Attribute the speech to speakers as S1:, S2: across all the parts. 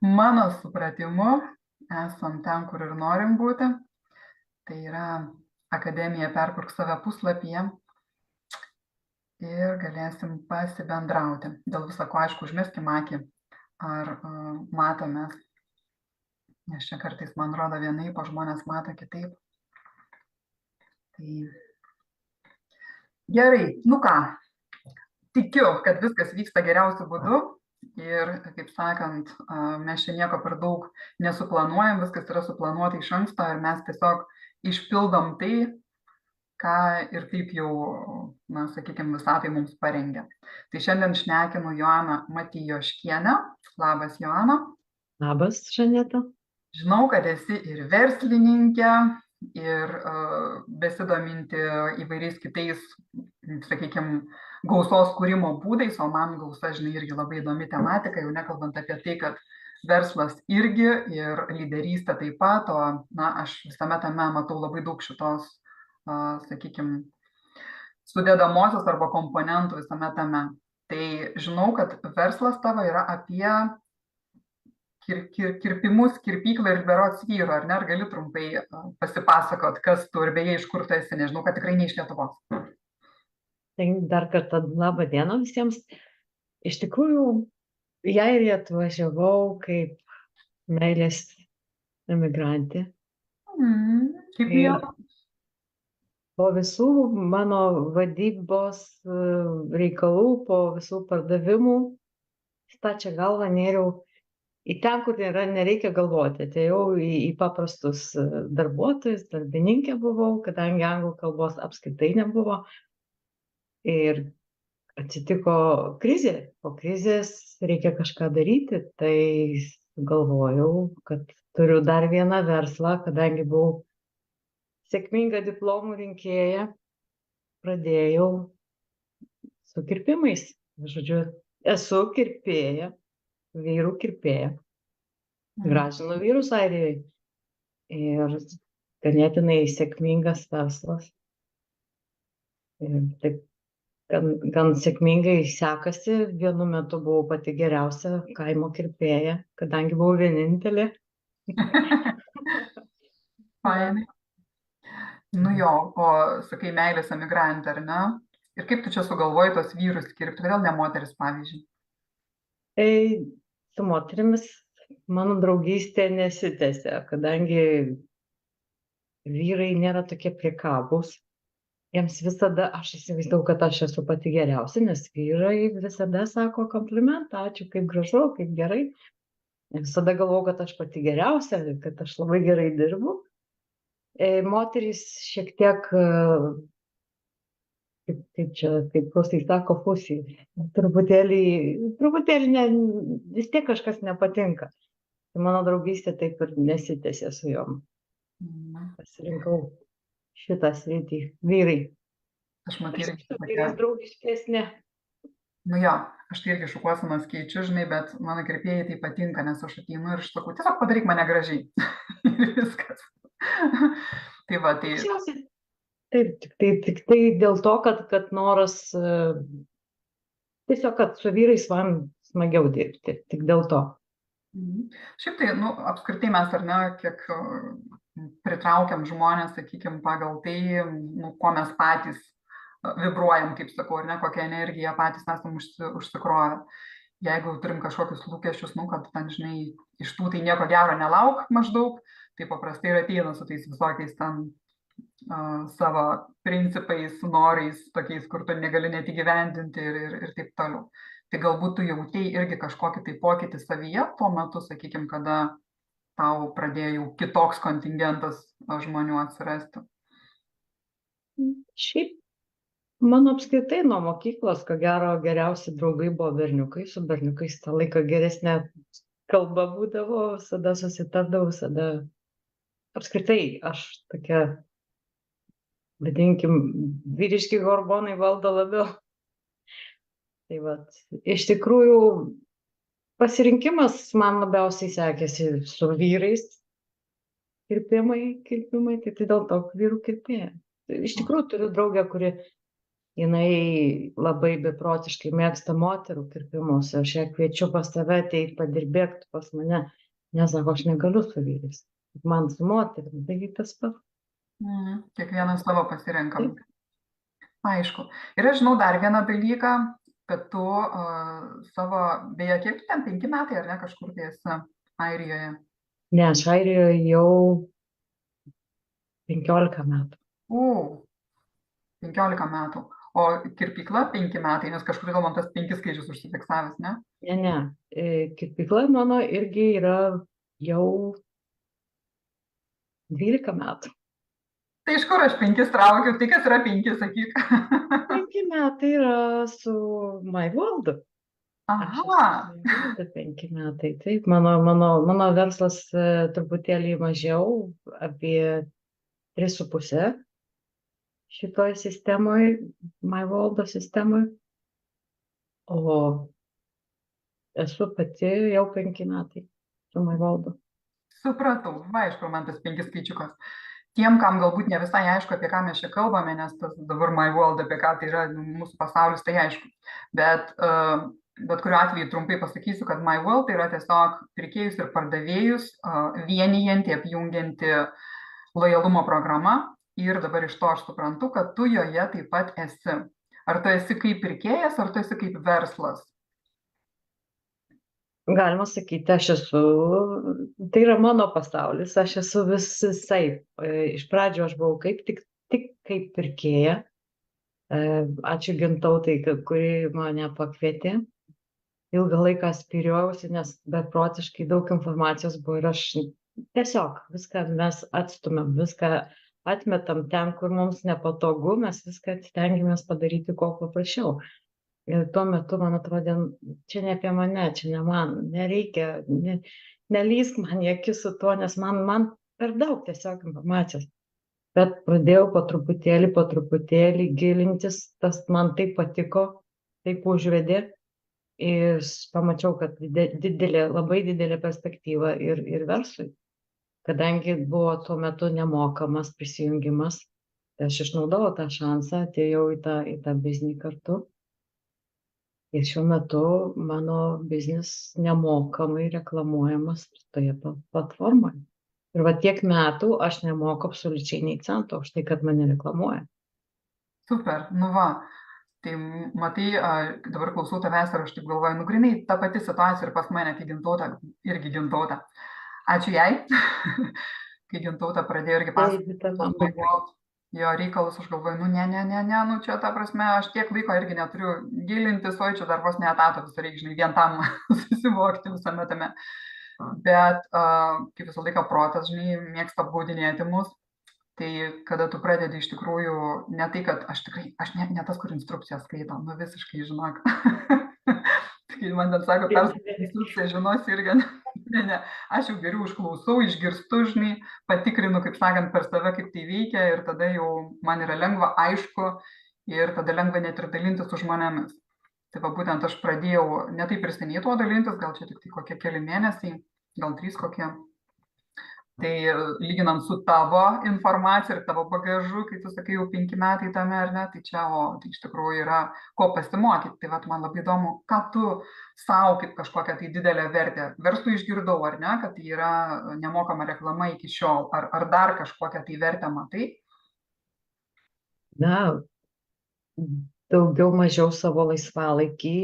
S1: Mano supratimu, esam ten, kur ir norim būti. Tai yra Akademija perkurk save puslapyje ir galėsim pasibendrauti. Dėl viso ko, aišku, užmeskim akį, ar matomės, nes čia kartais man rodo vienaip, o žmonės mato kitaip. Tai gerai, nu ką, tikiu, kad viskas vyksta geriausiu būdu ir, kaip sakant, mes čia nieko per daug nesuplanuojam, viskas yra suplanuota iš anksto ir mes tiesiog išpildom tai, ką ir taip jau, na, sakykime, visatai mums parengė. Tai šiandien šnekinu Joaną Matijoškienę. Labas, Joana.
S2: Labas, Žaneta.
S1: Žinau, kad esi ir verslininkė, ir besidominti įvairiais kitais, sakykime, gausos kūrimo būdais, o man gausa, žinai, irgi labai įdomi tematika, jau nekalbant apie tai, kad verslas irgi ir lyderystė taip pat, o, na, aš visame tame matau labai daug šitos, sakykime, sudedamosios arba komponentų visame tame. Tai žinau, kad verslas tavo yra apie kirpimus, kirpyklą ir berods vyrų, ar ne? Ar gali trumpai pasipasakot, kas tu ir beje iš kur tu esi, nežinau, kad tikrai ne iš Lietuvos.
S2: Tai dar kartą labą dieną visiems. Iš tikrųjų, į Airiją atvažiavau kaip meilės emigrantė.
S1: Kaip
S2: Ir
S1: miela.
S2: po visų mano vadybos reikalų, po visų pardavimų, stačia galva nėriau į ten, kur nereikia galvoti. Atėjau į paprastus darbuotojus, darbininkė buvau, kadangi anglų kalbos apskritai nebuvo. Ir atsitiko krizė. Po krizės reikia kažką daryti, tai galvojau, kad turiu dar vieną verslą, kadangi buvau sėkminga diplomų rinkėja, pradėjau su kirpimais. Žodžiu, esu kirpėja, vyrų kirpėja. Gražinu vyrus Airijoje. Ir ganėtinai sėkmingas verslas. Ir taip gan sėkmingai sekasi. Vienu metu buvau pati geriausia kaimo kirpėja, kadangi buvau vienintelė.
S1: Fainai. Nu jo, o sakai meilės emigrantė, ar ne? Ir kaip tu čia sugalvoji tos vyrus kirpti, kodėl ne moteris, pavyzdžiui?
S2: Tai su moterimis mano draugystė nesitęsė, kadangi vyrai nėra tokie priekabūs. Jiems visada, aš įsivaizdavau, kad aš esu pati geriausia, nes vyrai visada sako komplimentą, ačiū, kaip gražu, kaip gerai. Visada galvojau, kad aš pati geriausia, kad aš labai gerai dirbu. Moterys šiek tiek, kaip prostai sako, fusi. Truputėlį vis tiek kažkas nepatinka. Tai mano draugystė taip ir nesitęsė su jom. Pasirinkau šitą sritį. Vyrai.
S1: Aš matai,
S2: irgi su vyrais draugiškesnė.
S1: Nu jo, aš tai irgi šukuosenas keičiu, žinai, bet mano kirpėjai tai patinka, nes aš ateinu ir aš sakau, tiesiog padaryk mane gražiai. Ir viskas. Tai va, tai...
S2: Taip, tik tai dėl to, kad noras tiesiog, kad su vyrais man smagiau dirbti, tik dėl to.
S1: Šiaip tai, nu, apskritai mes, ar ne, kiek pritraukiam žmonės, sakykime, pagal tai, nu, ko mes patys vibruojam, kaip sakau, ar ne, kokią energiją patys esam užsikrovę. Jeigu turim kažkokius lūkesčius, nu, kad ten, žinai, iš tų tai nieko gero nelauk maždaug, tai paprastai ir ateina su tais visokiais ten savo principais, norais, tokiais, kur tu negali net įgyvendinti ir taip toliau. Tai galbūt tu jautei irgi kažkokį tai pokytį savyje tuo metu, sakykime, kada tau pradėjo jau kitoks kontingentas žmonių atsirasti.
S2: Šiaip mano apskritai nuo mokyklos, ko gero, geriausi draugai buvo berniukai. Su berniukais tą laiką geresnė kalba būdavo, visada susitardavau, visada apskritai aš tokia, vadinkim, vyriški hormonai valdo labiau. Tai vat, iš tikrųjų, pasirinkimas man labiausiai sekėsi su vyrais. Kirpimai, tai dėl to vyrų kirpėja. Iš tikrųjų turiu draugę, kuri jinai labai beprotiškai mėgsta moterų kirpimus. Aš ją kviečiu pas save ateiti, padirbėk tu pas mane. Nesako, aš negaliu su vyrais. Man su moterim, taigi tas pats.
S1: Kiekvienas savo pasirenkam.
S2: Taip.
S1: Aišku. Ir aš žinau dar vieną dalyką, kad tu savo, beje, kiek tu ten 5 metai, ar ne, kažkur tai esi Airijoje?
S2: Ne, aš Airijoje jau 15 metų.
S1: 15 metų. O kirpykla 5 metai, nes kažkur gal man tas 5 skaičius užsifiksavęs, ne?
S2: Ne. Kirpykla mano irgi yra jau 12 metų.
S1: Tai iš kur aš 5 traukiu? Tai kas yra 5, sakyk.
S2: 5 metai yra su MyWorld. Aš esu
S1: Aha.
S2: su MyWorld 5 metai. Taip, mano verslas truputėlį mažiau, apie 3,5 šitoj sistemoj, MyWorld sistemoj. O esu pati jau 5 metai su MyWorld.
S1: Supratau, va, iš kur man tas 5 skaičiukas. Tiem, kam galbūt ne visai aišku, apie ką mes čia kalbame, nes tas dabar MyWorld, apie ką tai yra mūsų pasaulis, tai aišku. Bet kuriuo atveju trumpai pasakysiu, kad MyWorld tai yra tiesiog pirkėjus ir pardavėjus vienijanti, apjungianti lojalumo programa. Ir dabar iš to aš suprantu, kad tu joje taip pat esi. Ar tu esi kaip pirkėjas, ar tu esi kaip verslas?
S2: Galima sakyti, aš esu, tai yra mano pasaulis, aš esu visai. Iš pradžio aš buvau tik kaip pirkėja. Ačiū Gintautai, kuri mane pakvietė. Ilgą laiką spyriausi, nes beprotiškai daug informacijos buvo ir aš tiesiog viską mes atstumiam, viską atmetam ten, kur mums nepatogu, mes viską stengiamės padaryti kuo paprasčiau. Ir tuo metu man atrodė, čia ne apie mane, čia ne man, nereikia, nelysk man į akis su tuo, nes man per daug tiesiog informacijos. Bet pradėjau po truputėlį gilintis, tas man taip patiko, taip užvedė ir pamačiau, kad labai didelė perspektyva ir verslui. Kadangi buvo tuo metu nemokamas prisijungimas, aš išnaudojau tą šansą, atėjau į tą biznį kartu. Ir šiuo metu mano biznis nemokamai reklamuojamas toje platformoje. Ir va tiek metų aš nemoku absoliučiai nei cento už tai, kad mane reklamuoja.
S1: Super, nu va. Tai matai, dabar klausau tavęs ir aš taip galvoju, grinai ta pati situacija ir pas mane, kai irgi Gintautė. Ačiū jai, kai Gintautė pradėjo irgi pasakoti jo reikalus, aš galvoju, ne, čia ta prasme, aš tiek laiko irgi neturiu gilintis, o čia dar vos ne etato visą reikia, žinai, vien tam susivokti visame tame. Bet kaip visą laiką protas, žinai, mėgsta apgaudinėti mus. Tai kada tu pradedi iš tikrųjų, ne tai, kad aš ne tas, kur instrukciją skaito, nu visiškai žinok. Kai man ten sako, perskaitai instrukciją, žinosi irgi, ne, aš jau geriau išklausau, išgirstu, žinai, patikrinu, kaip sakant, per save, kaip tai veikia ir tada jau man yra lengva, aišku ir tada lengva net ir dalintis su žmonėmis. Tai va būtent aš pradėjau ne taip ir seniai tuo dalintis, gal čia tik tai kokie keli mėnesiai, gal 3 kokie. Tai lyginant su tavo informacija ir tavo bagažu, kai tu sakai jau 5 metai tame, ar ne, tai čia, tai iš tikrųjų yra ko pasimokyti. Tai vat man labai įdomu, ką tu savo kaip kažkokią tai didelę vertę. Verslui išgirdau, ar ne, kad tai yra nemokama reklama iki šiol, ar dar kažkokią tai vertę matai?
S2: Na, daugiau mažiau savo laisvalaikį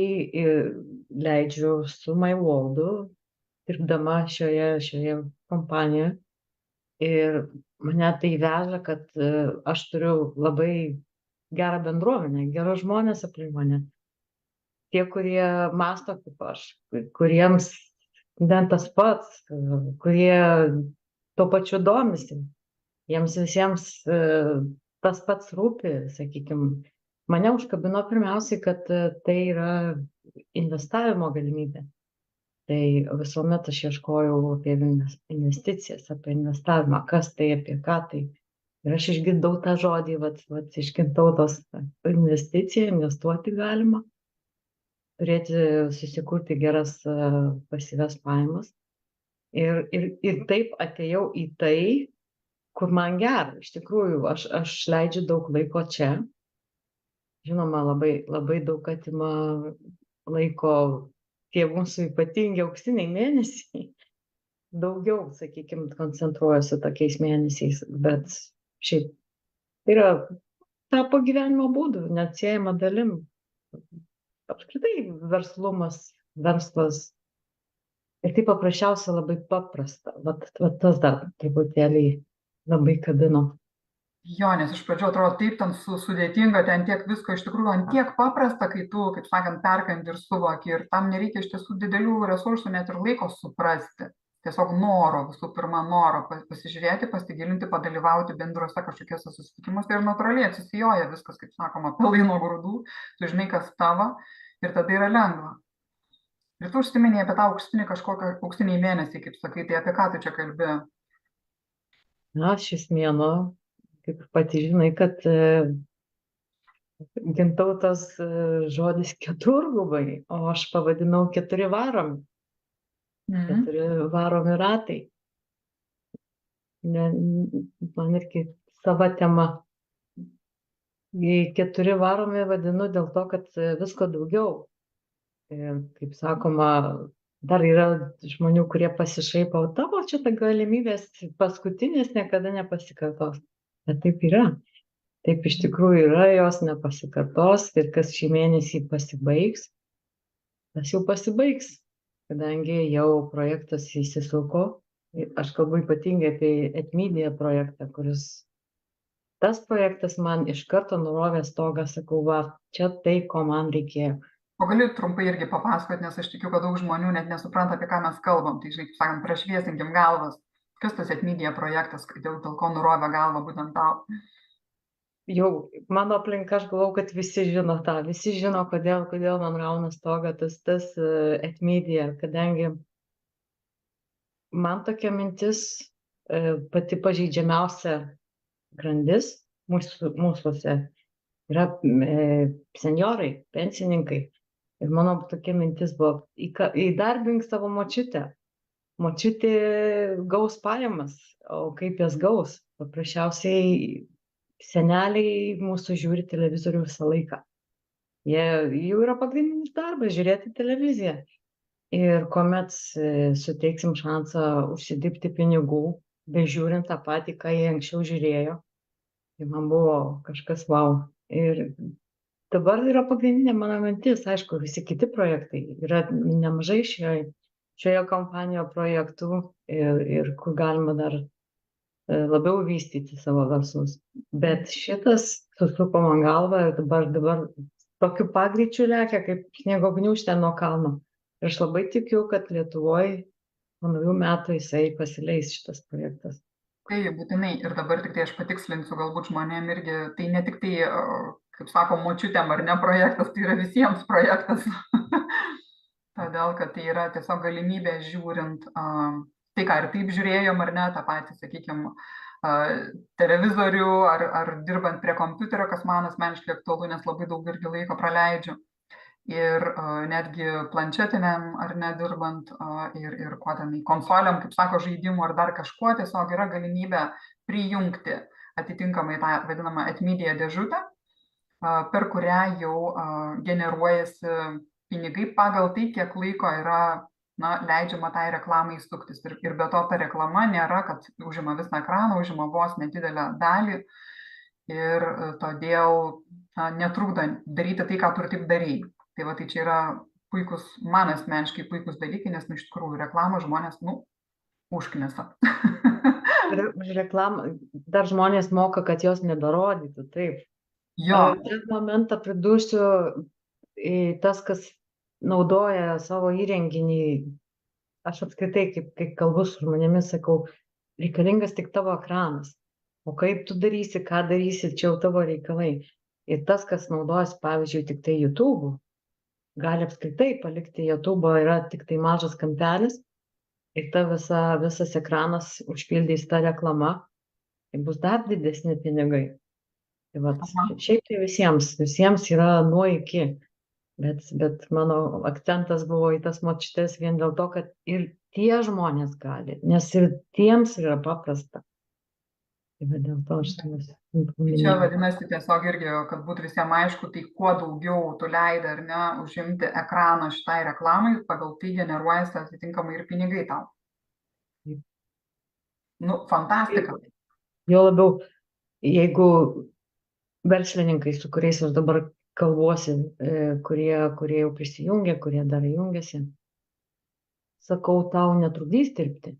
S2: leidžiu su MyWorld, dirbdama šioje kompanijoje. Ir mane tai veža, kad aš turiu labai gerą bendruomenę, gerus žmonės aplink mane. Tie, kurie mąsto kaip aš, kuriems bent tas pats, kurie tuo pačiu domisi. Jiems visiems tas pats rūpi, sakykime. Mane užkabino pirmiausiai, kad tai yra investavimo galimybė. Tai visuomet aš ieškojau apie investicijas, apie investavimą, kas tai, apie ką tai. Ir aš išgirdau tą žodį, iš Gintautos investicija, investuoti galima, turėti, susikurti geras pasyvias pajamas. Ir taip atėjau į tai, kur man gera. Iš tikrųjų, aš leidžiu daug laiko čia. žinoma, labai daug atima laiko tie mūsų ypatingi auksiniai mėnesiai. Daugiau, sakykime, koncentruojasi tokiais mėnesiais, bet šiaip tai yra tapo gyvenimo būdu, neatsiejama dalim. Apskritai verslumas, verslas. Ir tai paprasčiausia labai paprasta. Vat tas dar truputėlį labai kabino.
S1: Jo, nes iš pradžių atrodo taip ten sudėtinga, ten tiek visko iš tikrųjų ant tiek paprasta, kai tu, kaip sakant, perkandi ir suvoki. Ir tam nereikia iš tiesų didelių resursų, net ir laiko suprasti. Tiesiog noro, visų pirma, noro pasižiūrėti, pasigilinti, padalyvauti bendruose kažkokiuose susitikimuose ir natūraliai atsisijoja viskas, kaip sakoma, pelai nuo grūdų, tu žinai, kas tavo ir tada yra lengva. Ir tu užsiminėjai apie tą auksinį kažkokią auksinį mėnesį, kaip sakai, tai apie ką tu čia kalbi?
S2: Na, šis mėnuo, kaip pati žinai, kad Gintautas žodis keturgubai, o aš pavadinau 4 varomi. 4 varomi ratai. Man irgi sava tema. 4 varomi vadinu dėl to, kad visko daugiau. Kaip sakoma, dar yra žmonių, kurie pasišaipo, tavo čia ta galimybės paskutinės niekada nepasikartos. Bet taip yra. Taip iš tikrųjų yra, jos nepasikartos ir kas šį mėnesį pasibaigs, tas jau pasibaigs, kadangi jau projektas įsisuko. Aš kalbu ypatingai apie Etmedia projektą, kuris tas projektas man iš karto nurovė stogą, sakau, va, čia tai, ko man reikėjo.
S1: O gali trumpai irgi papasakoti, nes aš tikiu, kad daug žmonių net nesupranta, apie ką mes kalbam. Tai, žinai, kaip sakant, prašviesinkim galvas. Kas tas Etmedia projektas, dėl ko nurovė galvą būtent tau?
S2: Jau mano aplinka, aš galvau, kad visi žino tą, visi žino, kodėl man rauna stogą tas Etmedia, kadangi man tokia mintis pati pažeidžiamiausia grandis mūsųse yra senjorai, pensininkai. Ir mano tokia mintis buvo, įdarbink savo močiutę. Močiutė gaus pajamas, o kaip jas gaus? Paprasčiausiai seneliai mūsų žiūri televizorių visą laiką. Jų yra pagrindinis darbas žiūrėti televiziją. Ir kuomet suteiksim šansą užsidirbti pinigų, bežiūrint tą patį, ką jie anksčiau žiūrėjo, tai man buvo kažkas wow. Ir dabar yra pagrindinė mano mintis, aišku, visi kiti projektai. Yra nemažai šioje kompanijoje projektų ir kur galima dar labiau vystyti savo verslus. Bet šitas susuko man galvą ir dabar tokiu pagreičiu lekia, kaip sniego gniūžtė nuo kalno. Ir aš labai tikiu, kad Lietuvoje po naujų metų jisai pasileis šitas projektas.
S1: Tai būtinai ir dabar tik tai aš patikslinsiu galbūt žmonėm irgi, tai ne tik tai, kaip sako, močiutėm ar ne projektas, tai yra visiems projektas. Todėl, kad tai yra tiesiog galimybė žiūrint tai, ką ir taip žiūrėjom ar ne, tą patį, sakykime, televizorių ar dirbant prie kompiuterio, kas man asmeniškai aktualu, nes labai daug irgi laiko praleidžiu. Ir netgi planšetiniam ar nedirbant ir kuo ten konsoliam, kaip sako, žaidimų ar dar kažkuo, tiesiog yra galimybė prijungti atitinkamai tą vadinamą Etmedia dėžutę, per kurią jau generuojasi pinigai pagal tai, kiek laiko yra leidžiama tai reklamai suktis. Ir be to ta reklama nėra, kad užima visą ekraną, užima vos nedidelę dalį ir todėl netrukdo daryti tai, ką tu ir taip darei. Tai va, tai čia yra puikus, man asmeniškai puikus dalykai, nes iš tikrųjų reklamą žmonės, užknisa.
S2: Už reklamą dar žmonės moka, kad jos neberodytų, taip.
S1: Jo.
S2: Tą momentą pridursiu, tas, kas naudoja savo įrenginį, aš apskritai, kaip kalbu su žmonėmis, sakau, reikalingas tik tavo ekranas. O kaip tu darysi, ką darysi, čia jau tavo reikalai. Ir tas, kas naudojas, pavyzdžiui, tik tai YouTube, gali apskritai palikti YouTube, yra tik tai mažas kampelis ir ta visas ekranas užpildys tą reklamą, tai bus dar didesni pinigai. Tai vat, šiaip tai visiems yra nuo iki, bet mano akcentas buvo į tas močiutes vien dėl to, kad ir tie žmonės gali, nes ir tiems yra paprasta. Tai va dėl to aš tavęs
S1: Tai čia
S2: paminėjau.
S1: vadinasi tiesiog irgi, kad būtų visiems aišku, tai kuo daugiau tu leidai ar ne užimti ekraną šitai reklamai, pagal tai generuojasi atitinkamai ir pinigai tau. Nu, fantastika.
S2: Jo labiau, jeigu verslininkai, su kuriais aš dabar kalbuosi, kurie jau prisijungia, kurie dar jungiasi, sakau, tau netrukdys dirbti.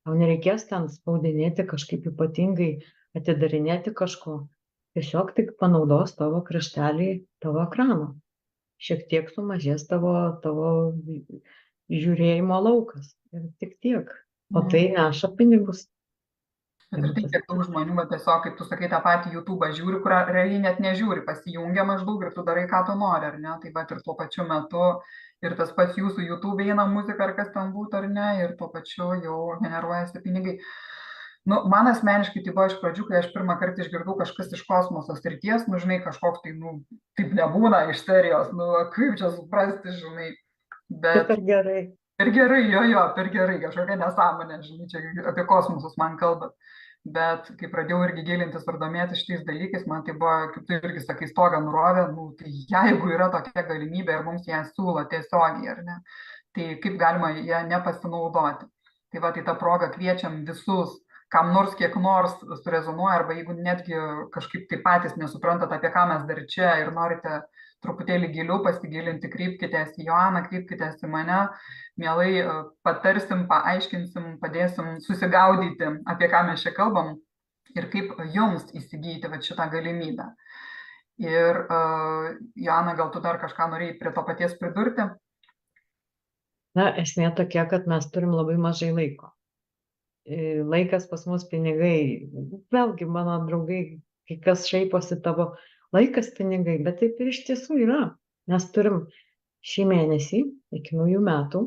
S2: Tau nereikės ten spaudinėti kažkaip ypatingai, atidarinėti kažko. Tiesiog tik panaudos tavo kraštelį, tavo ekraną. Šiek tiek sumažės tavo žiūrėjimo laukas. Ir tik tiek. O tai neša pinigus.
S1: Bet ir tai, kiek daug žmonių, va, tiesiog, kaip tu sakai, tą patį YouTube žiūri, kurią realiai net nežiūri, pasijungia maždaug ir tu darai, ką tu nori, ar ne? Tai va ir tuo pačiu metu ir tas pats jūsų YouTube eina muzika, ar kas ten būtų, ar ne, ir tuo pačiu jau generuojasi pinigai. Nu, man asmeniškai tai buvo iš pradžių, kai aš pirmą kartą išgirdau kažkas iš kosmoso srities, nu, žinai, kažkoks tai, nu, taip nebūna iš serijos, nu, kaip čia suprasti, žinai. Bet
S2: Per gerai.
S1: per gerai, jo, per gerai, kažkokia nesąmonė, žinai, čia apie kosmosus man kalba. Bet kai pradėjau irgi gilintis ir domėtis šitais dalykais, man tai buvo, kaip tu irgi sakai, stogą nurovė, nu, tai jeigu yra tokia galimybė ir mums ją siūlo tiesiogiai, ar ne, tai kaip galima ją nepasinaudoti. Tai va, tai tą progą kviečiam visus, kam nors kiek nors surezonuoja, arba jeigu netgi kažkaip tai patys nesuprantat, apie ką mes dar čia ir norite truputėlį giliau pasigilinti, kreipkitės į Joaną, kreipkitės į mane, mielai patarsim, paaiškinsim, padėsim susigaudyti, apie ką mes čia kalbam ir kaip jums įsigyti va, šitą galimybę. Ir Joana, gal tu dar kažką norėjai prie to paties pridurti?
S2: Na, esmė tokia, kad mes turim labai mažai laiko. Laikas pas mus pinigai. Vėlgi, mano draugai, kai kas šaiposi tavo laikas pinigai, bet taip ir iš tiesų yra. Mes turim šį mėnesį iki naujų metų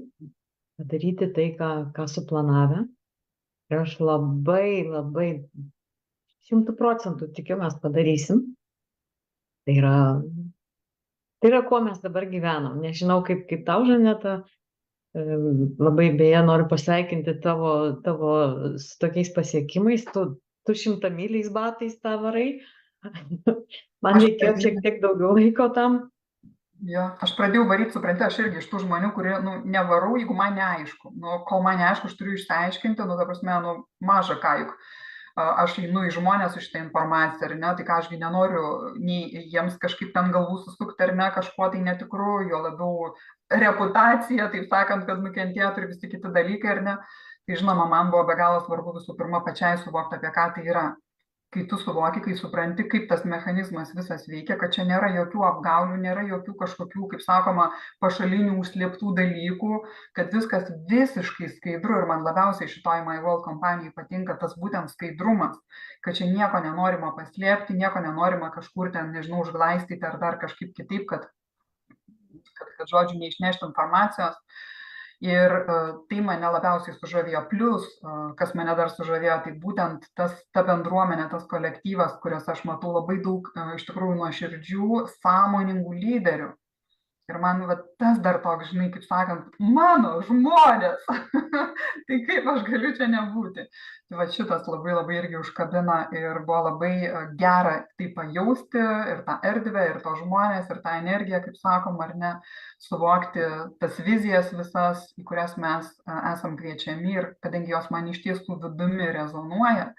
S2: padaryti tai, ką suplanavę. Ir aš labai 100% tikiu, mes padarysim. Tai yra, kuo mes dabar gyvenam. Nežinau, kaip tau, Žaneta. Labai beje noriu pasveikinti tavo su tokiais pasiekimais. Tu 100-myliais batais tą varai. Man reikėjo šiek tiek daugiau laiko tam.
S1: Jo, aš pradėjau varyti, supranti, aš irgi iš tų žmonių, kurie, nu, nevarau, jeigu man neaišku. Nu, kol man neaišku, aš turiu išsiaiškinti, nu, ta prasme, nu, maža ką juk. Aš einu į žmonės su šitą informaciją, ar ne, tai ką ašgi nenoriu nei jiems kažkaip ten galvų susukti, ar ne, kažkuo tai netikru, jo labiau reputacija, taip sakant, kad nukentėtų ir visi kiti dalykai, ar ne. Tai žinoma, man buvo be galo svarbu visų pirma pačiai suvokti, apie ką tai yra. Kai tu suvoki, kai supranti, kaip tas mechanizmas visas veikia, kad čia nėra jokių apgaulių, nėra jokių kažkokių, kaip sakoma, pašalinių užslėptų dalykų, kad viskas visiškai skaidru ir man labiausiai šitoj MyWorld kompanijai patinka tas būtent skaidrumas, kad čia nieko nenorima paslėpti, nieko nenorima kažkur ten, nežinau, užglaistyti ar dar kažkaip kitaip, kad žodžiu, neišnešti informacijos. Ir tai mane labiausiai sužavėjo. Plus, kas mane dar sužavėjo, tai būtent ta bendruomenė, tas kolektyvas, kuriuos aš matau labai daug iš tikrųjų nuoširdžių, sąmoningų lyderių. Ir man va, tas dar toks, žinai, kaip sakant, mano žmonės, tai kaip aš galiu čia nebūti. Tai va šitas labai irgi užkabina ir buvo labai gera tai pajausti ir tą erdvę, ir to žmonės, ir tą energiją, kaip sakom, ar ne, suvokti tas vizijas visas, į kurias mes esam kviečiami ir kadangi jos man iš tiesų vidumi rezonuoja,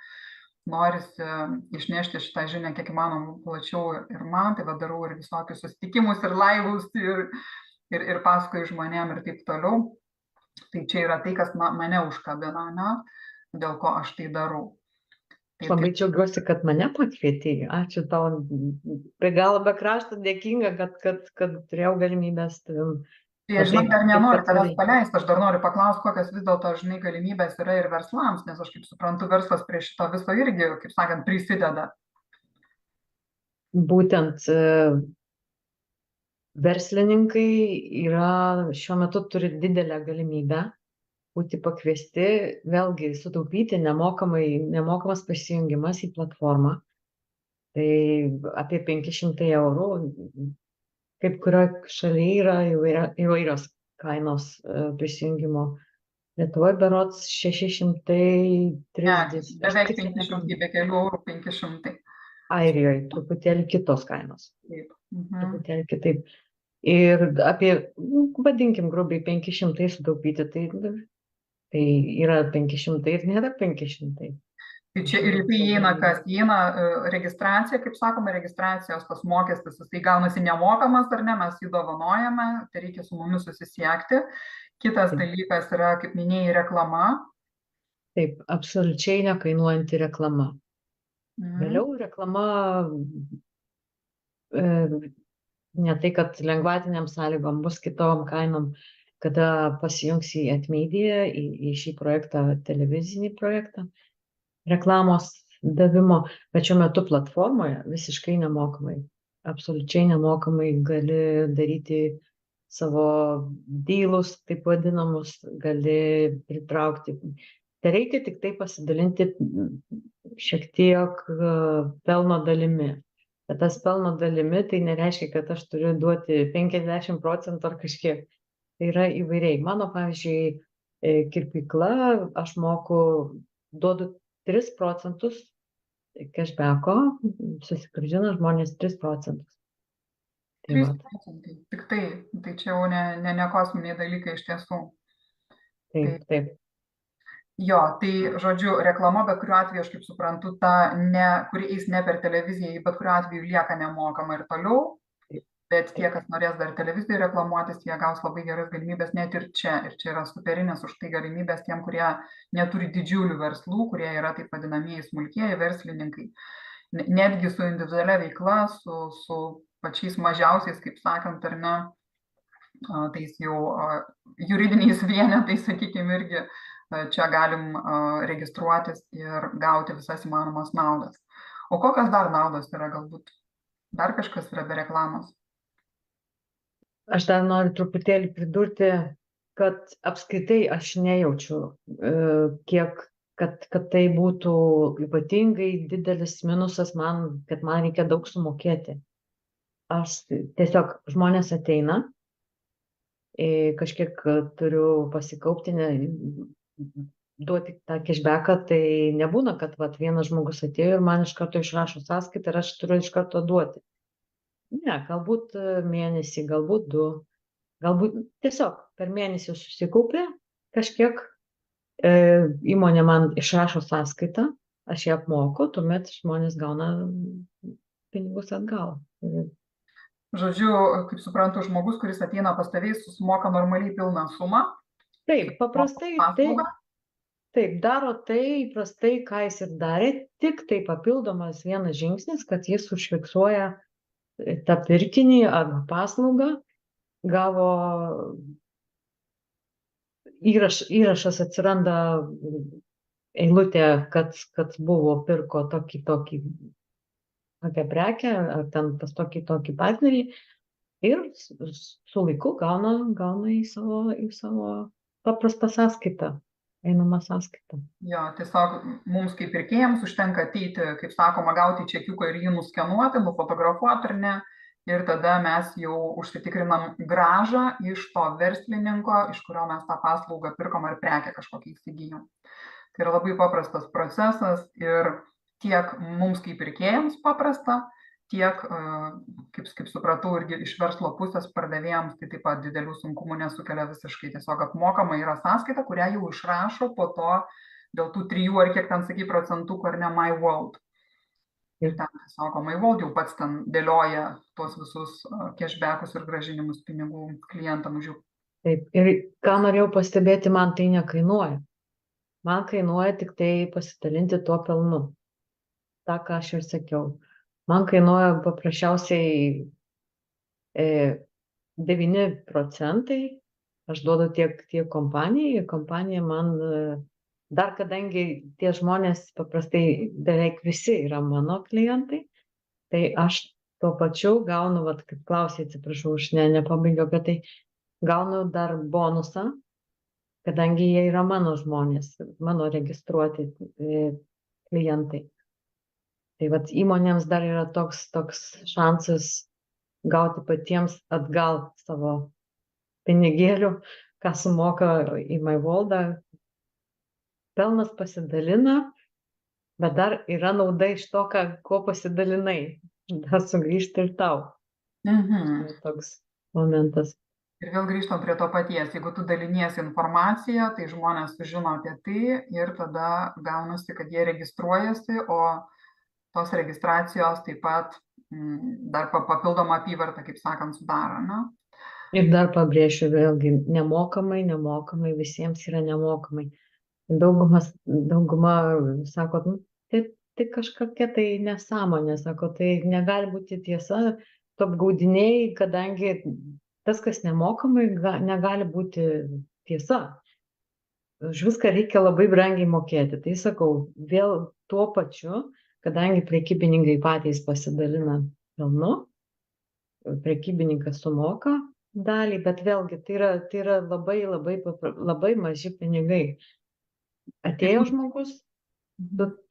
S1: norisi išnešti šitą žinią kiek įmanoma plačiau ir man, tai va darau ir visokius susitikimus, ir laivus, ir pasakoju žmonėm ir taip toliau. Tai čia yra tai, kas mane užkabina, ne, dėl ko aš tai darau.
S2: Aš labai džiaugiuosi, kad mane pakvietei. Ačiū tau. Be galo be krašto dėkinga, kad turėjau galimybės tavim.
S1: Tai aš, žinai, dar nenoriu tavęs paleisti, aš dar noriu paklausti, kokios vis dėlto, žinai, galimybės yra ir verslams, nes aš kaip suprantu, verslas prie šito viso irgi, kaip sakant, prisideda.
S2: Būtent verslininkai šiuo metu turi didelę galimybę būti pakviesti, vėlgi sutaupyti nemokamas prisijungimas į platformą. Tai apie 500 eurų. Kaip kurioje šalyje yra įvairios kainos prisijungimo. Lietuvoje berods 630,
S1: Ne,
S2: aš
S1: beveik
S2: tiksliai
S1: 500,
S2: nepamenu.
S1: be kelių eurų 500.
S2: Airijoje truputėlį kitos kainos,
S1: Taip. Mhm.
S2: truputėlį kitaip. Ir apie, vadinkim, grubiai 500 sutaupyti, tai yra 500 ir nėra 500.
S1: Tai čia ir į tai
S2: Visada
S1: įeina
S2: yra.
S1: kas? Įeina registracija, kaip sakome, registracijos tas mokestis, jisai gaunasi nemokamas ar ne, mes jį dovanojame, tai reikia su mumis susisiekti. Kitas
S2: Taip,
S1: dalykas yra, kaip minėjai, reklama.
S2: taip, absoliučiai nekainuojanti reklama.
S1: Mhm.
S2: Vėliau reklama e, ne tai, kad lengvatiniam sąlygom bus kitom kainom, kada pasijungs į Atmeidiją, į šį projektą, televizinį projektą, reklamos davimo, bet šiuo metu platformoje visiškai nemokamai, absoliučiai nemokamai gali daryti savo dylus, taip vadinamus, gali pritraukti. Tai reikia tik tai pasidalinti šiek tiek pelno dalimi. Bet tas pelno dalimi tai nereiškia, kad aš turiu duoti 50% ar kažkiek. Tai yra įvairiai. Mano, pavyzdžiui, kirpykla, aš duodu 3% cashbacko, susigrąžina žmonės 3%. Tai
S1: 3
S2: va,
S1: procentai. Tik tai. Tai čia jau ne kosminiai dalykai iš tiesų. Tai
S2: taip, taip.
S1: jo, tai žodžiu, reklama, bet kuriuo atveju, aš kaip suprantu, ta, ne, kuri eis ne per televiziją, bet kuriuo atveju lieka nemokama ir toliau.
S2: Taip,
S1: Bet tie,
S2: taip.
S1: kas norės dar televizijoje reklamuotis, jie gaus labai geras galimybės net ir čia. Ir čia yra superinės už tai galimybės tiem, kurie neturi didžiulių verslų, kurie yra taip vadinamieji smulkieji verslininkai. Netgi su individualia veikla, su pačiais mažiausiais, kaip sakant, ar ne, tais jau juridiniais vienetais, sakykime, irgi čia galim registruotis ir gauti visas įmanomas naudas. O kokios dar naudos yra galbūt? Dar kažkas yra be reklamos?
S2: Aš dar noriu truputėlį pridurti, kad apskritai aš nejaučiu, kad tai būtų ypatingai didelis minusas man, kad man reikia daug sumokėti. Aš tiesiog žmonės ateina, kažkiek turiu pasikaupti, duoti tą cashbacką, tai nebūna, kad vat, vienas žmogus atėjo ir man iš karto išrašo sąskaitą ir aš turiu iš karto duoti. Ne, galbūt mėnesį, galbūt 2, galbūt tiesiog per mėnesį susikaupė kažkiek, įmonė man išrašo sąskaitą, aš ją apmoku, tuomet žmonės gauna pinigus atgal.
S1: Žodžiu, kaip suprantu, žmogus, kuris ateina pas tavai, susimoka normaliai pilną sumą,
S2: Taip, paprastai
S1: paslaugą.
S2: taip daro tai įprastai, ką jis ir darė, tik tai papildomas vienas žingsnis, kad jis užfiksuoja tą pirkinį arba paslaugą, gavo įrašas atsiranda eilutė, kad pirko tokią prekę, ar ten pas tokį partnerį ir su laiku gauna į savo paprastą sąskaitą, einamą sąskaitą.
S1: Jo, tiesiog mums kaip pirkėjams užtenka ateiti, kaip sakoma, gauti čekiuką ir jį nuskenuoti, nufotografuoti ar ne. Ir tada mes jau užsitikrinam grąžą iš to verslininko, iš kurio mes tą paslaugą pirkom ar prekę kažkokią įsigijom. Tai yra labai paprastas procesas ir tiek mums kaip pirkėjams paprasta, tiek, kaip supratau, irgi iš verslo pusės pardavėjams tai taip pat didelių sunkumų nesukelia visiškai. Tiesiog apmokama yra sąskaita, kurią jau išrašo po to dėl tų 3 ar kiek ten sakai procentukų ar ne MyWorld. Ir ten tiesiog MyWorld jau pats ten dėlioja tuos visus cashbackus ir gražinimus pinigų klientam už jų.
S2: Taip, ir ką norėjau pastebėti, man tai nekainuoja. Man kainuoja tik tai pasidalinti tuo pelnu. Ta, ką aš ir sakiau. Man kainuoja paprasčiausiai 9%. Aš duodu tiek kompanijai, kompanija man, dar kadangi tie žmonės paprastai beveik visi yra mano klientai, tai aš tuo pačiu gaunu, vat, kaip klausai, atsiprašau, aš nepabaigiau apie tai, gaunu dar bonusą, kadangi jie yra mano žmonės, mano registruoti klientai. Tai vat įmonėms dar yra toks šansas gauti patiems atgal savo pinigėlių, ką sumoka į MyWorld, pelnas pasidalina, bet dar yra nauda iš to, ko pasidalinai. Dar sugrįžti ir tau.
S1: Mhm.
S2: Toks momentas.
S1: Ir vėl grįžtam prie to paties. Jeigu tu daliniesi informaciją, tai žmonės sužino apie tai ir tada gaunasi, kad jie registruojasi, o tos registracijos taip pat dar papildomą apyvartą, kaip sakant, sudaro. Ne?
S2: Ir dar pabrėšiu vėlgi, nemokamai, visiems yra nemokamai. Dauguma sako, nu, tai kažkokia tai nesąmonė, sako, tai negali būti tiesa, tu apgaudinėjai, kadangi tas, kas nemokamai, negali būti tiesa. Už viską reikia labai brangiai mokėti. Tai sakau, vėl tuo pačiu, kadangi prekybininkai patys pasidalina pelnu, prekybininkas sumoka dalį, bet vėlgi tai yra labai maži pinigai. Atėjo žmogus,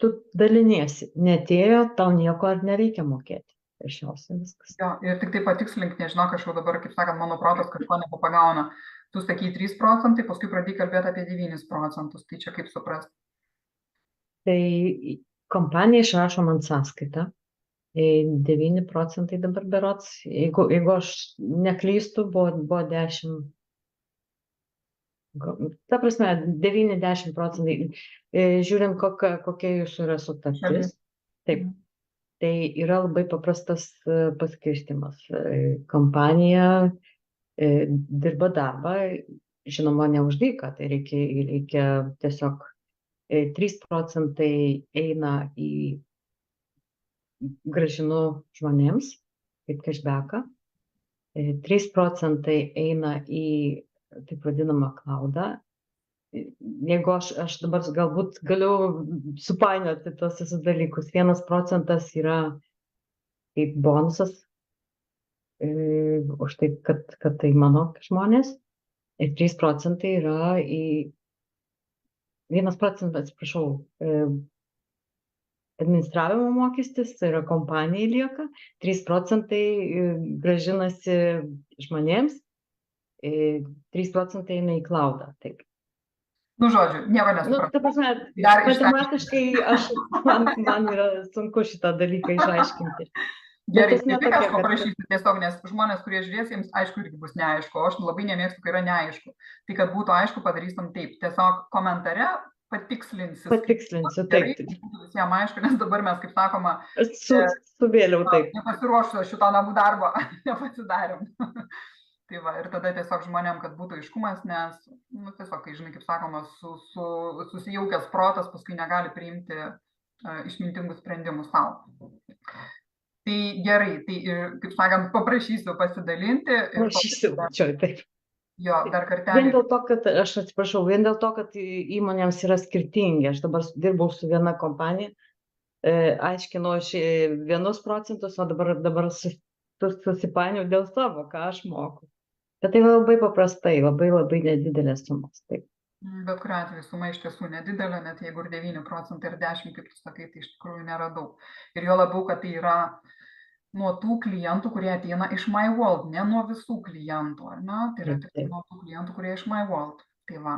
S2: tu daliniesi. Neatėjo, tau nieko ar nereikia mokėti. Prašiausia viskas.
S1: Jo, ir tik tai patikslink, nežinau, kažkaip dabar, kaip sakant, mano protas kažko nepapagauna. Tu sakai 3 procentai, paskui pradėjai kalbėti apie 9 procentus. Tai čia kaip suprast?
S2: Tai kompanija išrašo man sąskaitą. 9 procentai dabar berods. Jeigu aš neklystu, buvo 10. Ta prasme, 90 procentai. Žiūrint, kokia jūsų yra sutartis. Taip. Tai yra labai paprastas paskirstimas. Kompanija dirba darbą, žinoma, ne už dyką, tai reikia tiesiog 3 procentai eina į gražinu žmonėms, kaip cashbacką, 3 procentai eina į taip vadinamą cloudą. Jeigu aš dabar galbūt galiu supainioti tos visus dalykus. 1 procentas yra kaip bonusas už tai, kad tai mano žmonės. Ir 3 procentai yra 1 procentas, atsiprašau, administravimo mokestis, tai yra kompanijai lieka. 3 procentai grąžinasi žmonėms. 3 procentai eina į cloudą. Taip.
S1: Nu, žodžiu, nieko nesuprantu.
S2: Ta prasme, matematiškai man yra sunku šitą dalyką išaiškinti.
S1: Gerai, tai aš paprašysiu tiesiog, nes žmonės, kurie žiūrės, jiems aišku irgi bus neaišku, aš labai nemėgstu, kai yra neaišku. Tai kad būtų aišku, padarysim taip. Tiesiog komentare patikslinsiu.
S2: Patikslinsiu, taip.
S1: Visiems aišku, nes dabar mes, kaip sakoma,
S2: suvėliau taip.
S1: Nepasiruošusiu šito namų darbo, nepasidarėm. Tai va, ir tada tiesiog žmonėm, kad būtų aiškumas, nes, nu, tiesiog, kai žinai, kaip sakoma, susijaukęs protas paskui negali priimti išmintingus sprendimus savo. Tai gerai, tai, kaip sakant, paprašysiu pasidalinti.
S2: Prašysiu, čia taip.
S1: Jo, dar kartelį.
S2: Vien dėl to, kad, aš atsiprašau, kad įmonėms yra skirtingi. Aš dabar dirbau su viena kompanija, aiškinau aš 1 procentus, o dabar susipainiau dėl savo, ką aš moku. Bet tai labai paprastai, labai nedidelės sumos. Taip.
S1: Bet kuriuo atveju suma iš tiesų nedidelė, net jeigu ir 9 procentai ir 10, kaip tu sakai, tai iš tikrųjų nėra daug. Ir jo labiau, kad tai yra nuo tų klientų, kurie ateina iš MyWorld, ne nuo visų klientų, ar ne? Tai yra tik nuo tų klientų, kurie iš MyWorld. Tai va.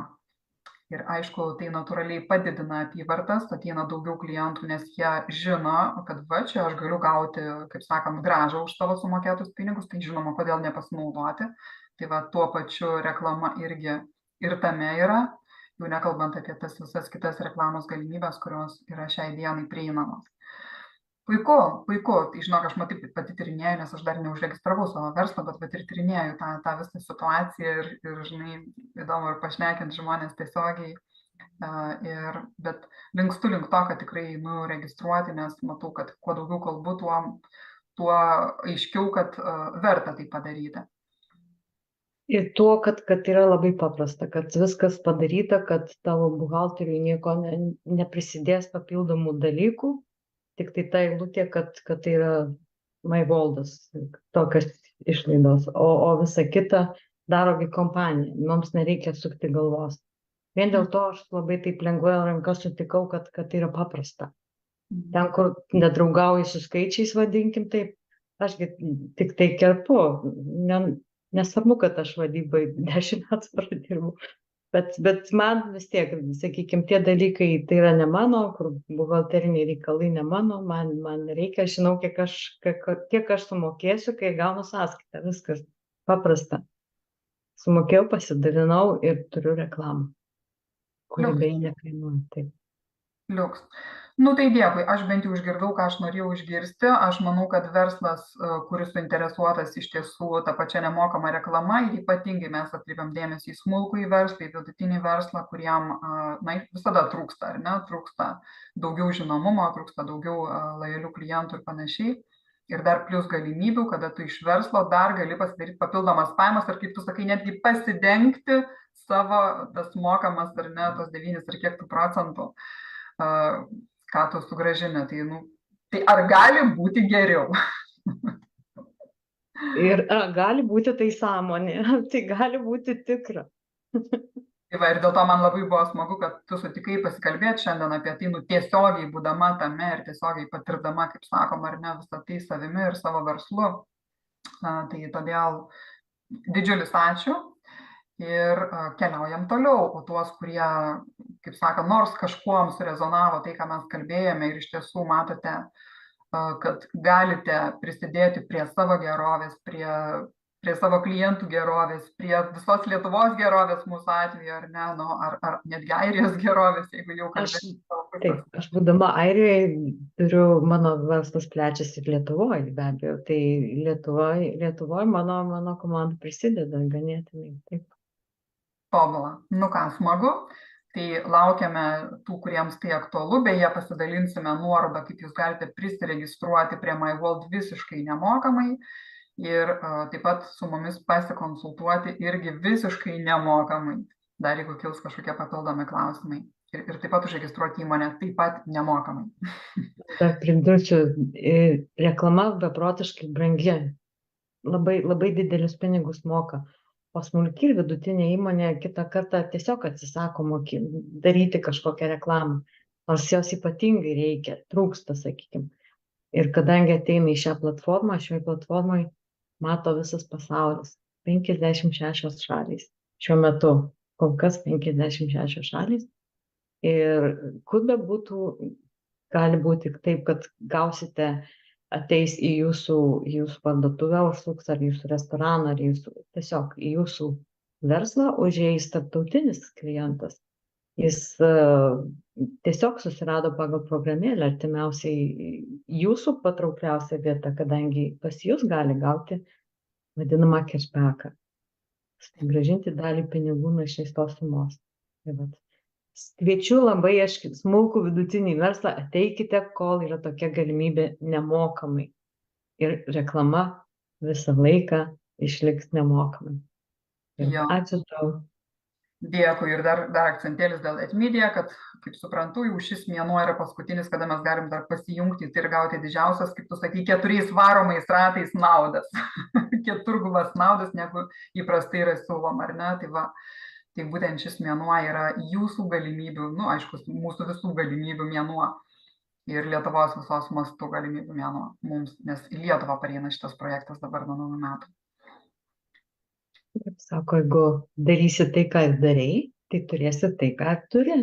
S1: Ir aišku, tai natūraliai padidina apyvartas, ateina daugiau klientų, nes jie žino, kad va, čia aš galiu gauti, kaip sakant, grąžą už savo sumokėtus pinigus, tai žinoma, kodėl nepasinaudoti. Tai va, tuo pačiu reklama irgi ir tame yra, jau nekalbant apie tas visas kitas reklamos galimybės, kurios yra šiai dienai prieinamos. Puiku. Tai žinok, aš pati tyrinėju, nes aš dar neužregistravau savo verslą, bet ir tyrinėju tą visą situaciją ir žinai, įdomu ir pašnekinti žmonės tiesiogiai. Bet linkstu link to, kad tikrai registruoti, nes matau, kad kuo daugiau kalbų, tuo aiškiau, kad verta tai padaryti.
S2: Ir tuo, kad yra labai paprasta, kad viskas padaryta, kad tavo buhalteriui nieko neprisidės papildomų dalykų, tik tai ta eilutė, kad tai yra MyWorldas, tokios išlaidos, o visa kita darogi kompanija, mums nereikia sukti galvos. Vien dėl to aš labai taip lengvai ranką sutikau, kad tai yra paprasta. Ten, kur nedraugauji su skaičiais, vadinkim taip, ašgi tik tai kerpu. nesvarbu, kad aš vadybai 10 metų pradirbu. Bet man vis tiek, sakykime, tie dalykai tai yra ne mano, kur buhalteriniai reikalai ne mano, man reikia, aš žinau, kiek aš sumokėsiu, kai gaunu sąskaitą, viskas paprasta. Sumokėjau, pasidalinau ir turiu reklamą, kuri
S1: Liuks.
S2: beje nekainuoja. Taip.
S1: Liuks. Nu tai dėkui, aš bent jau išgirdau, ką aš norėjau išgirsti. Aš manau, kad verslas, kuris suinteresuotas iš tiesų tą pačią nemokamą reklamą, ir ypatingai mes atkreipiam dėmesį į smulkųjį verslą, į vidutinį verslą, kuriem na, visada trūksta, ar ne, trūksta daugiau žinomumo, trūksta daugiau lojalių klientų ir panašiai. Ir dar plus galimybių, kada tu iš verslo dar gali pasidaryti papildomas pajamas ir, kaip tu sakai, netgi pasidengti savo tas mokamas, ar ne, tos 9 ar kiek tų procentų, ką tu sugrąžini. Tai, nu, tai ar gali būti geriau?
S2: Ir gali būti tai sąmonė, tai gali būti tikra.
S1: Tai va, ir dėl to man labai buvo smagu, kad tu sutikai pasikalbėti šiandien apie tai, nu, tiesiogiai būdama tame ir tiesiogiai patirdama, kaip sakom, ar ne, visą tai savimi ir savo verslu. Tai todėl didžiulis ačiū ir keliaujam toliau. O tuos, kurie, kaip sako, nors kažkuom surezonavo tai, ką mes kalbėjome ir iš tiesų matote, kad galite prisidėti prie savo gerovės, prie savo klientų gerovės, prie visos Lietuvos gerovės mūsų atveju, ar ne, nu, ar netgi Airijos gerovės, jeigu jau kalbėsime.
S2: Taip, aš būdama Airijoje turiu, mano verslas plečiasi ir Lietuvoje, be abejo, tai Lietuvoje mano komanda prisideda ganėtinai. Taip.
S1: Tobula. Nu ką, smagu. Tai laukiame tų, kuriems tai aktualu, beje, pasidalinsime nuorodą, kaip jūs galite prisiregistruoti prie MyWorld visiškai nemokamai ir taip pat su mumis pasikonsultuoti irgi visiškai nemokamai, dar jeigu kils kažkokie papildomi klausimai. Ir taip pat užregistruoti įmonę taip pat nemokamai.
S2: Dar pridurčiau, reklama beprotiškai brangi, labai didelius pinigus moka. O smulki ir vidutinė įmonė kitą kartą tiesiog atsisako daryti kažkokią reklamą, nors jos ypatingai reikia, trūksta, sakykime. Ir kadangi ateina į šią platformą, šioje platformoje mato visas pasaulis, 56 šalys. Šiuo metu kol kas 56 šalys. Ir kur be būtų, gali būti taip, kad gausite, ateis į jūsų parduotuvę, užsuks ar jūsų restoraną, ar tiesiog į jūsų verslą užeis tarptautinis klientas. Jis tiesiog susirado pagal programėlę artimiausiai jūsų patraukliausią vietą, kadangi pas jūs gali gauti vadinamą cashbacką. Grąžinti dalį pinigų nuo išleistos sumos. Tai vat. Kviečiu labai smulkų vidutinį verslą, ateikite, kol yra tokia galimybė nemokamai. Ir reklama visą laiką išliks nemokamai. Ačiū tau.
S1: Dėkui. Ir dar akcentėlis dėl Etmedia, kad, kaip suprantu, jau šis mėnuo yra paskutinis, kada mes galim dar pasijungti ir gauti didžiausias, kaip tu sakai, 4 varomais ratais naudas. Keturgubas naudas, negu įprastai yra siūloma, ar ne? Tai va. Tai būtent šis mėnuo yra jūsų galimybių, nu, aišku, mūsų visų galimybių mėnuo ir Lietuvos visos mastų galimybių mėnuo mums, nes į Lietuvą pareina šitas projektas dabar nuo naujų metų.
S2: Kaip sako, jeigu darysi tai, ką ir darei, tai turėsi tai, ką ir turi.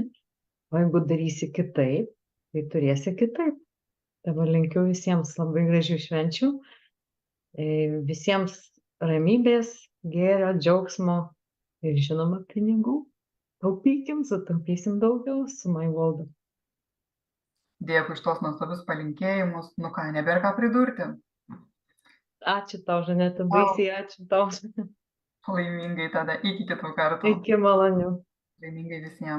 S2: O jeigu darysi kitaip, tai turėsi kitaip. Dabar linkiu visiems labai gražių švenčių, visiems ramybės, gėrio, džiaugsmo. Ir žinoma, pinigų. Sutaupysim daugiau su MyWorld.
S1: Dėkui už tos nuostabius palinkėjimus. Nu ką, nebėra ką pridurti.
S2: Ačiū tau, Žaneta, baisiai ačiū tau.
S1: Laimingai tada, iki kitų kartų.
S2: Iki malonių.
S1: Laimingai visiems.